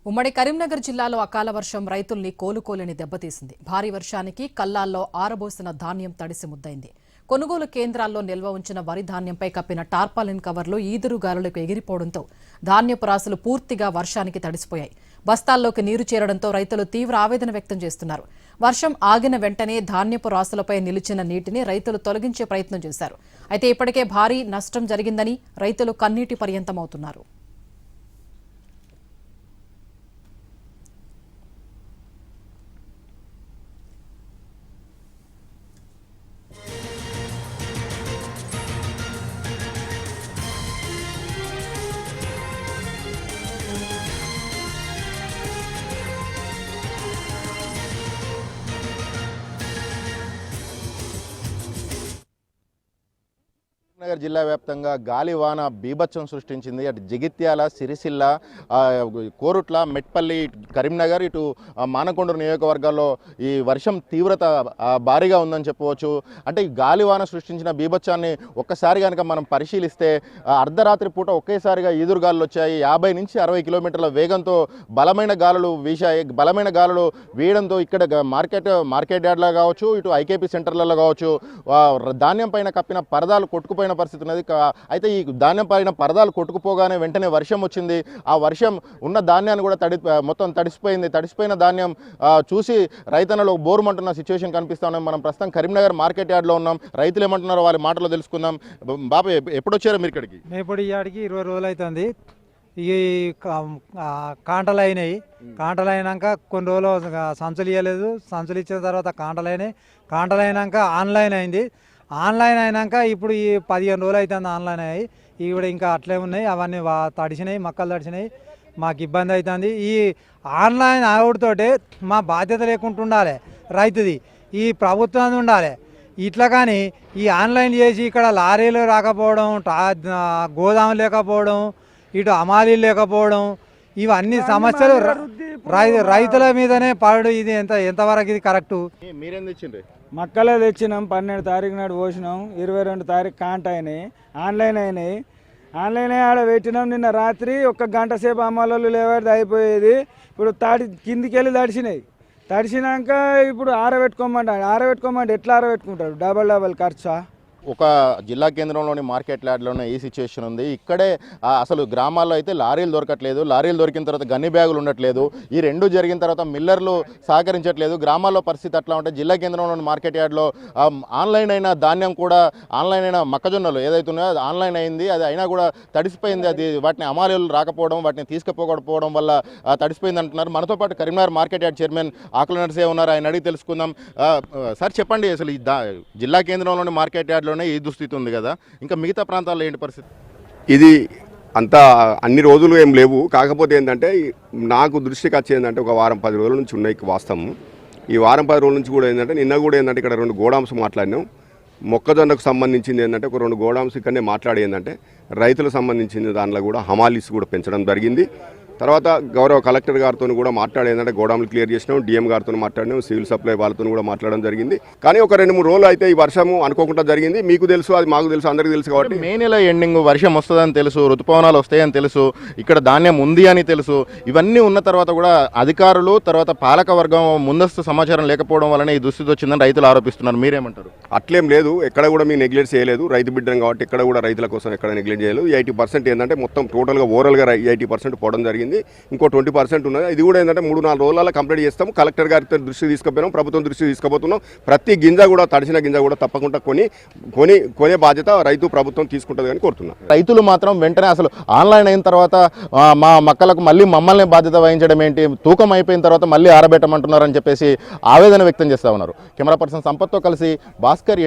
ఉమ్మడి కరీంనగర్ జిల్లాలో అకాల వర్షం రైతుల్ని కోలుకోలేని దెబ్బతీసింది. భారీ వర్షానికి కల్లాల్లో ఆరబోసిన ధాన్యం తడిసి ముద్దైంది. కొనుగోలు కేంద్రాల్లో నిల్వ ఉంచిన వరి ధాన్యంపై కప్పిన టార్పాలిన్ కవర్లు ఈదురుగాలులకు ఎగిరిపోవడంతో ధాన్యపు రాసులు పూర్తిగా వర్షానికి తడిసిపోయాయి. బస్తాల్లోకి నీరు చేరడంతో రైతులు తీవ్ర ఆవేదన వ్యక్తం చేస్తున్నారు. వర్షం ఆగిన వెంటనే ధాన్యపు రాసులపై నిలిచిన నీటిని రైతులు తొలగించే ప్రయత్నం చేశారు. అయితే ఇప్పటికే భారీ నష్టం జరిగిందని రైతులు కన్నీటి పర్యంతమవుతున్నారు. నగర్ జిల్లా వ్యాప్తంగా గాలివాన బీభత్సం సృష్టించింది. అటు జగిత్యాల, సిరిసిల్ల, కోరుట్ల, మెట్పల్లి, కరీంనగర్, ఇటు మానకొండూరు నియోజకవర్గాల్లో ఈ వర్షం తీవ్రత భారీగా ఉందని చెప్పవచ్చు. అంటే ఈ గాలివాన సృష్టించిన బీభత్సాన్ని ఒక్కసారి కనుక మనం పరిశీలిస్తే అర్ధరాత్రి పూట ఒకేసారిగా ఈదురుగాలులు వచ్చాయి. 50 నుంచి 60 కిలోమీటర్ల వేగంతో బలమైన గాలులు వీశాయి. బలమైన గాలులు వీయడంతో ఇక్కడ మార్కెట్ యార్డ్లో కావచ్చు, ఇటు ఐకేపీ సెంటర్లలో కావచ్చు ధాన్యం పైన కప్పిన పరదాలు కొట్టుకుపోయిన పరిస్థితి ఉన్నది. అయితే ఈ ధాన్యం పైన పరదాలు కొట్టుకుపోగానే వెంటనే వర్షం వచ్చింది. ఆ వర్షం ఉన్న ధాన్యాన్ని కూడా మొత్తం తడిసిపోయింది. తడిసిపోయిన ధాన్యం చూసి రైతన్నలు బోరుమంటున్న సిచ్యువేషన్ కనిపిస్తా ఉన్నాం. మనం ప్రస్తుతం కరీంనగర్ మార్కెట్ యార్డ్లో ఉన్నాం. రైతులు ఏమంటున్నారో వాళ్ళ మాటలో తెలుసుకుందాం. బాబు, ఎప్పుడు వచ్చారో మీరు ఇక్కడికి? ఇప్పుడు ఈ ఆడికి 20 రోజులు అవుతుంది. ఈ కాంటలు అయినాయి. కాంటలు అయినాక కొన్ని రోజులు సంచులు ఇవ్వలేదు. సంచులు ఇచ్చిన తర్వాత కాంటలు అయినాయి. కాంటలు అయినాక ఆన్లైన్ అయింది. ఆన్లైన్ అయినాక ఇప్పుడు ఈ 15 రోజులు అవుతుంది ఆన్లైన్ అయ్యి. ఇవి ఇంకా అట్లే ఉన్నాయి. అవన్నీ తడిసినాయి, మొక్కలు తడిసినాయి. మాకు ఇబ్బంది అవుతుంది. ఈ ఆన్లైన్ ఆవిడతోటి మా బాధ్యత లేకుండా ఉండాలి. రైతుది ఈ ప్రభుత్వం ఉండాలి. ఇట్లా కానీ ఈ ఆన్లైన్ చేసి ఇక్కడ లారీలు రాకపోవడం, గోదాములు లేకపోవడం, ఇటు అమాలీలు లేకపోవడం, ఇవన్నీ సమస్యలు రైతుల మీదనే పడు. ఇది ఎంతవరకు ఇది కరెక్టు? మీరేం తెచ్చిండ్రు? మక్కలే తెచ్చినాం. 12 తారీఖు నాడు పోసినాం. 22 తారీఖు కాంట అయినాయి, ఆన్లైన్ అయినాయి. ఆన్లైన్ ఆడ పెట్టినాం. నిన్న రాత్రి 1 గంట సేపు అమ్మాలు లేవాడిది అయిపోయేది. ఇప్పుడు కిందికి వెళ్ళి తడిసినాయి. తడిసినాక ఇప్పుడు ఆరబెట్టుకోమంటే ఎట్లా ఆరబెట్టుకుంటాడు? డబల్ ఖర్చా. ఒక జిల్లా కేంద్రంలోని మార్కెట్ యార్డ్లోనే ఈ సిచ్యువేషన్ ఉంది. ఇక్కడే అసలు గ్రామాల్లో అయితే లారీలు దొరకట్లేదు. లారీలు దొరికిన తర్వాత గన్ని బ్యాగులు ఉండట్లేదు. ఈ రెండు జరిగిన తర్వాత మిల్లర్లు సహకరించట్లేదు. గ్రామాల్లో పరిస్థితి అట్లా ఉంటే జిల్లా కేంద్రంలోని మార్కెట్ యార్డ్లో ఆన్లైన్ అయిన ధాన్యం కూడా, ఆన్లైన్ అయిన మొక్కజొన్నలు ఏదైతే ఉన్నాయో అది ఆన్లైన్ అయింది. అది అయినా కూడా తడిసిపోయింది. అది వాటిని అమాలీలు రాకపోవడం, వాటిని తీసుకుపోకపోవడం వల్ల తడిసిపోయింది అంటున్నారు. మనతో పాటు కరీంనగర్ మార్కెట్ యార్డ్ చైర్మన్ ఆకుల నర్సే ఉన్నారు. ఆయన అడిగి తెలుసుకుందాం. సార్ చెప్పండి, అసలు ఈ జిల్లా కేంద్రంలోని మార్కెట్ యార్డ్లో ఈ దుస్థితి ఉంది కదా, ఇంకా మిగతా ప్రాంతాల్లో ఏంటి పరిస్థితి? ఇది అంతా అన్ని రోజులు ఏం లేవు. కాకపోతే ఏంటంటే నాకు దృష్టికి వచ్చి ఏంటంటే ఒక వారం 10 రోజుల నుంచి ఉన్నాయి వాస్తవం. ఈ వారం 10 రోజుల నుంచి కూడా ఏంటంటే నిన్న కూడా ఏంటంటే ఇక్కడ 2 గోడామ్స్ మాట్లాడినాం. మొక్కజొన్నకు సంబంధించింది ఏంటంటే ఒక 2 గోడామ్స్ ఇక్కడనే మాట్లాడి ఏంటంటే రైతులకు సంబంధించింది దాంట్లో కూడా హమాలీస్ కూడా పెంచడం జరిగింది. తర్వాత గౌరవ కలెక్టర్ గారితో కూడా మాట్లాడి ఏంటంటే గోడాములు క్లియర్ చేసినాం. డిఎం గారితో మాట్లాడినాం. సివిల్ సప్లై వాళ్ళతో కూడా మాట్లాడడం జరిగింది. కానీ ఒక 2-3 రోజులు అయితే ఈ వర్షము అనుకోకుండా జరిగింది. మీకు తెలుసు, అది మాకు తెలుసు, అందరికీ తెలుసు. కాబట్టి మే నెల ఎండింగ్ వర్షం వస్తుందని తెలుసు, ఋతుపవనాలు వస్తాయని తెలుసు, ఇక్కడ ధాన్యం ఉంది అని తెలుసు. ఇవన్నీ ఉన్న తర్వాత కూడా అధికారులు, తర్వాత పాలక వర్గం ముందస్తు సమాచారం లేకపోవడం వల్లనే ఈ దుస్థితి వచ్చిందని రైతులు ఆరోపిస్తున్నారు. మీరేమంటారు? అట్లేం లేదు. ఎక్కడ కూడా మేము నెగ్లెక్ట్ చేయలేదు. రైతు బిడ్డం కాబట్టి ఎక్కడ కూడా రైతుల కోసం ఎక్కడ నెగ్లెక్ట్ చేయలేదు. 80% ఏంటంటే మొత్తం టోటల్గా ఓవరాల్గా 80% పోవడం జరిగింది. ఇంకో 20% ఉన్నది. ఇది కూడా ఏంటంటే 3-4 రోజులలో కంప్లీట్ చేస్తాము. కలెక్టర్ గారి దృష్టి తీసుకుపోయినాం, ప్రభుత్వం దృష్టి తీసుకుపోతున్నాం. ప్రతి గింజ కూడా, తడిసిన గింజ కూడా తప్పకుండా కొనే బాధ్యత రైతు ప్రభుత్వం తీసుకుంటుంది అని కోరుతున్నాం. రైతులు మాత్రం వెంటనే అసలు ఆన్లైన్ అయిన తర్వాత మా మక్కలకు మళ్ళీ మమ్మల్ని బాధ్యత వహించడం ఏంటి, తూకం అయిపోయిన తర్వాత మళ్ళీ ఆరబెట్టమంటున్నారని చెప్పేసి ఆవేదన వ్యక్తం చేస్తూ ఉన్నారు. కెమెరా పర్సన్ సంపత్తో కలిసి భాస్కర్.